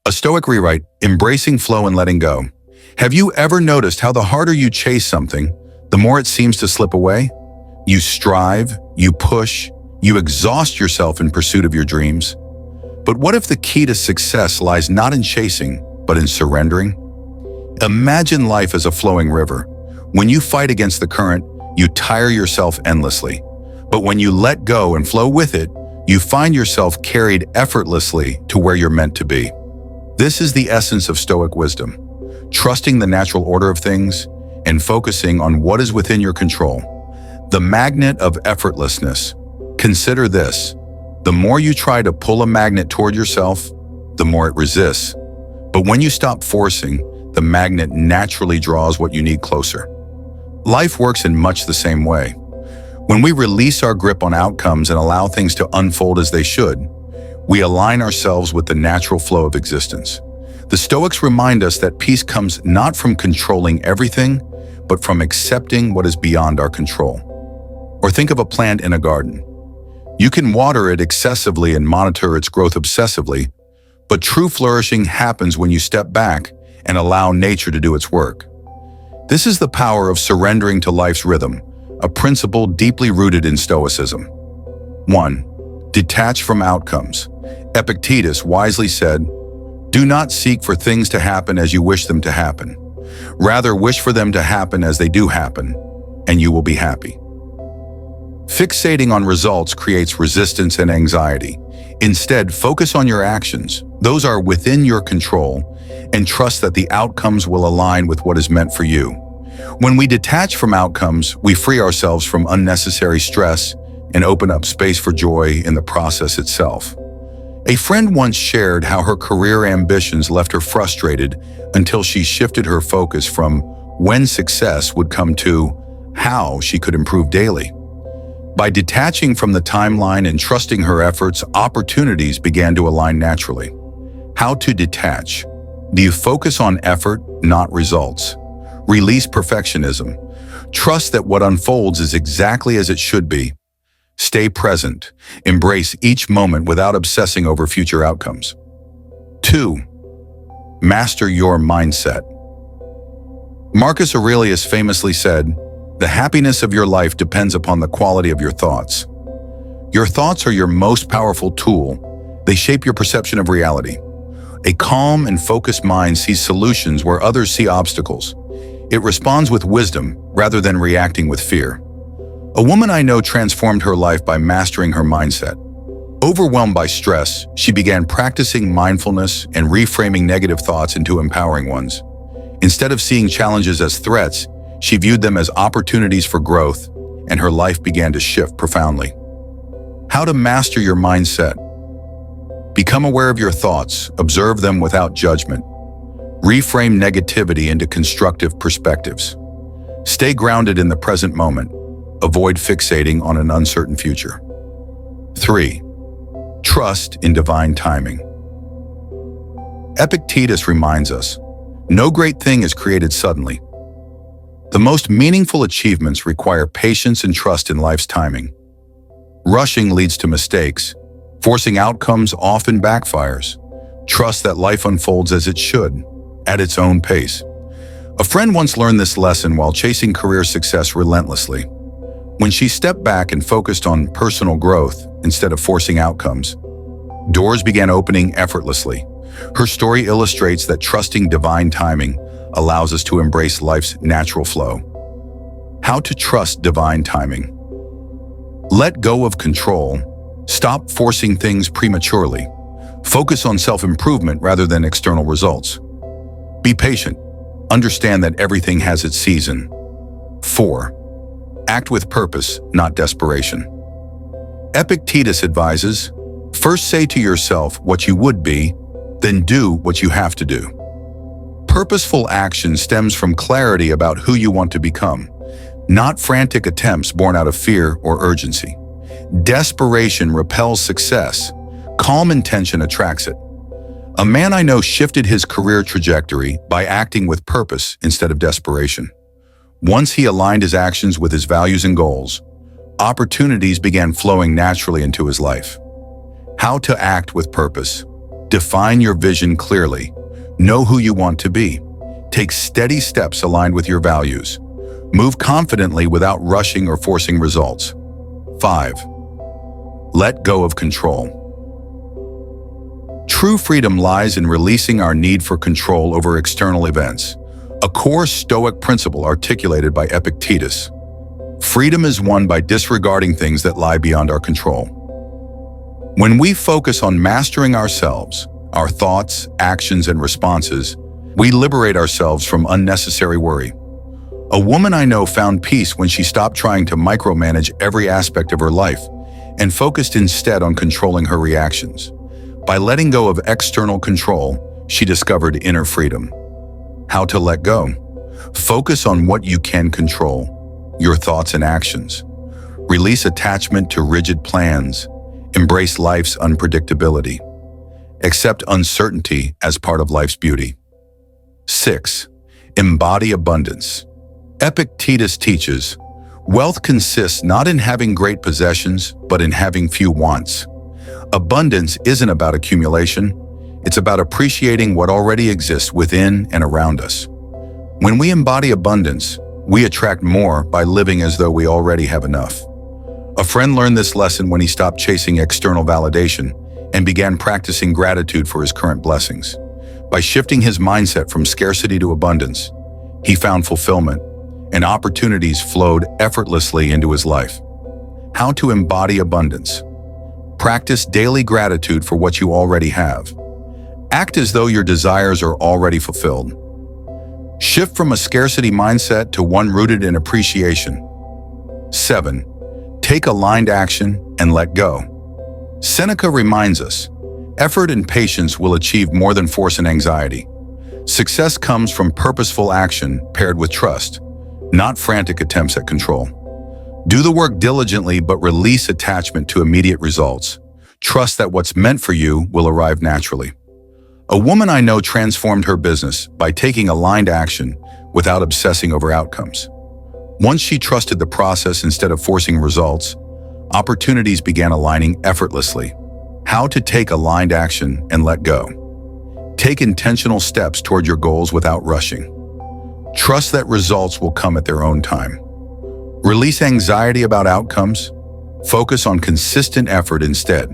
A Stoic rewrite, embracing flow and letting go. Have you ever noticed how the harder you chase something, the more it seems to slip away? You strive, you push, you exhaust yourself in pursuit of your dreams. But what if the key to success lies not in chasing, but in surrendering? Imagine life as a flowing river. When you fight against the current, you tire yourself endlessly. But when you let go and flow with it, you find yourself carried effortlessly to where you're meant to be. This is the essence of Stoic wisdom, trusting the natural order of things and focusing on what is within your control. The magnet of effortlessness. Consider this: the more you try to pull a magnet toward yourself, the more it resists. But when you stop forcing, the magnet naturally draws what you need closer. Life works in much the same way. When we release our grip on outcomes and allow things to unfold as they should, we align ourselves with the natural flow of existence. The Stoics remind us that peace comes not from controlling everything, but from accepting what is beyond our control. Or think of a plant in a garden. You can water it excessively and monitor its growth obsessively, but true flourishing happens when you step back and allow nature to do its work. This is the power of surrendering to life's rhythm, a principle deeply rooted in Stoicism. 1. Detach from outcomes. Epictetus wisely said, "Do not seek for things to happen as you wish them to happen. Rather, wish for them to happen as they do happen, and you will be happy." Fixating on results creates resistance and anxiety. Instead, focus on your actions. Those are within your control, and trust that the outcomes will align with what is meant for you. When we detach from outcomes, we free ourselves from unnecessary stress and open up space for joy in the process itself. A friend once shared how her career ambitions left her frustrated until she shifted her focus from when success would come to how she could improve daily. By detaching from the timeline and trusting her efforts, opportunities began to align naturally. How to detach? Do you focus on effort, not results? Release perfectionism. Trust that what unfolds is exactly as it should be. Stay present. Embrace each moment without obsessing over future outcomes. 2. Master your mindset. Marcus Aurelius famously said, "The happiness of your life depends upon the quality of your thoughts." Your thoughts are your most powerful tool. They shape your perception of reality. A calm and focused mind sees solutions where others see obstacles. It responds with wisdom rather than reacting with fear. A woman I know transformed her life by mastering her mindset. Overwhelmed by stress, she began practicing mindfulness and reframing negative thoughts into empowering ones. Instead of seeing challenges as threats, she viewed them as opportunities for growth, and her life began to shift profoundly. How to master your mindset. Become aware of your thoughts, observe them without judgment. Reframe negativity into constructive perspectives. Stay grounded in the present moment. Avoid fixating on an uncertain future. 3. Trust in divine timing. Epictetus reminds us, no great thing is created suddenly. The most meaningful achievements require patience and trust in life's timing. Rushing leads to mistakes. Forcing outcomes often backfires. Trust that life unfolds as it should, at its own pace. A friend once learned this lesson while chasing career success relentlessly. When she stepped back and focused on personal growth instead of forcing outcomes, doors began opening effortlessly. Her story illustrates that trusting divine timing allows us to embrace life's natural flow. How to trust divine timing. Let go of control. Stop forcing things prematurely. Focus on self-improvement rather than external results. Be patient. Understand that everything has its season. 4. Act with purpose, not desperation. Epictetus advises, first say to yourself what you would be, then do what you have to do. Purposeful action stems from clarity about who you want to become, not frantic attempts born out of fear or urgency. Desperation repels success. Calm intention attracts it. A man I know shifted his career trajectory by acting with purpose instead of desperation. Once he aligned his actions with his values and goals, opportunities began flowing naturally into his life. How to act with purpose. Define your vision clearly. Know who you want to be. Take steady steps aligned with your values. Move confidently without rushing or forcing results. 5. Let go of control. True freedom lies in releasing our need for control over external events, a core Stoic principle articulated by Epictetus. Freedom is won by disregarding things that lie beyond our control. When we focus on mastering ourselves, our thoughts, actions, and responses, we liberate ourselves from unnecessary worry. A woman I know found peace when she stopped trying to micromanage every aspect of her life and focused instead on controlling her reactions. By letting go of external control, she discovered inner freedom. How to let go? Focus on what you can control, your thoughts and actions. Release attachment to rigid plans. Embrace life's unpredictability. Accept uncertainty as part of life's beauty. 6. Embody abundance. Epictetus teaches, wealth consists not in having great possessions, but in having few wants. Abundance isn't about accumulation. It's about appreciating what already exists within and around us. When we embody abundance, we attract more by living as though we already have enough. A friend learned this lesson when he stopped chasing external validation and began practicing gratitude for his current blessings. By shifting his mindset from scarcity to abundance, he found fulfillment, and opportunities flowed effortlessly into his life. How to embody abundance? Practice daily gratitude for what you already have. Act as though your desires are already fulfilled. Shift from a scarcity mindset to one rooted in appreciation. 7. Take aligned action and let go. Seneca reminds us, effort and patience will achieve more than force and anxiety. Success comes from purposeful action paired with trust, not frantic attempts at control. Do the work diligently but release attachment to immediate results. Trust that what's meant for you will arrive naturally. A woman I know transformed her business by taking aligned action without obsessing over outcomes. Once she trusted the process instead of forcing results, opportunities began aligning effortlessly. How to take aligned action and let go. Take intentional steps toward your goals without rushing. Trust that results will come at their own time. Release anxiety about outcomes. Focus on consistent effort instead.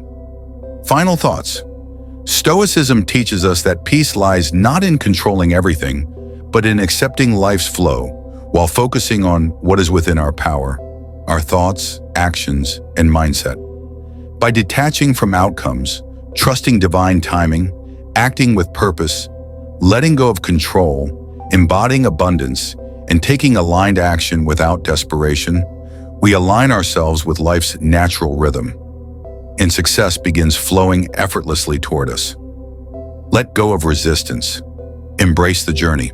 Final thoughts. Stoicism teaches us that peace lies not in controlling everything, but in accepting life's flow while focusing on what is within our power, our thoughts, actions, and mindset. By detaching from outcomes, trusting divine timing, acting with purpose, letting go of control, embodying abundance, and taking aligned action without desperation, we align ourselves with life's natural rhythm, and success begins flowing effortlessly toward us. Let go of resistance. Embrace the journey.